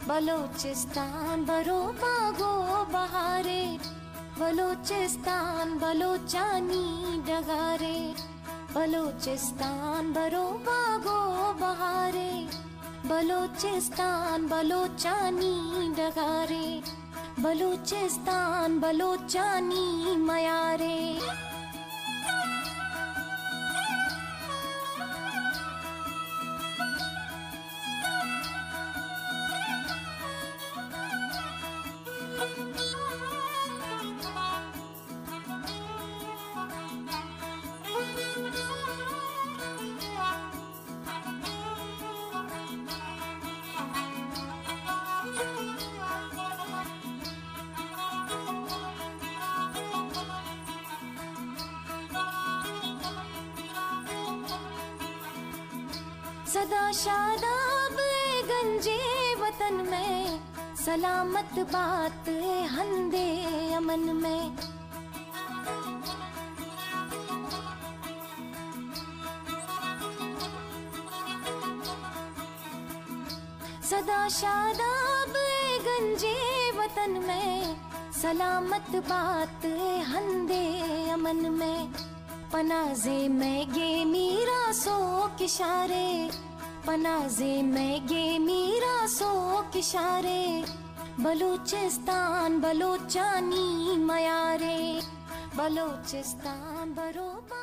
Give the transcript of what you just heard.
बलोचिस्तान बरो बागो बहारे, बलोचिस्तान बलोचानी डगारे, बलोचिस्तान बरो बागो बहारे, बलोचिस्तान बलोचानी डगारे, बलूचिस्तान बलोचानी मयारे। सदा शादाब गंजे वतन में, सलामत बात हंदे अमन में। सदा शादाब गंजे वतन में, सलामत बात हंदे अमन में। पनाजे में गे मीरा सो किशारे, पनाजे में गे मीरा सो किशारे, बलूचिस्तान बलोचानी मयारे, बलोचिस्तान बरोबा।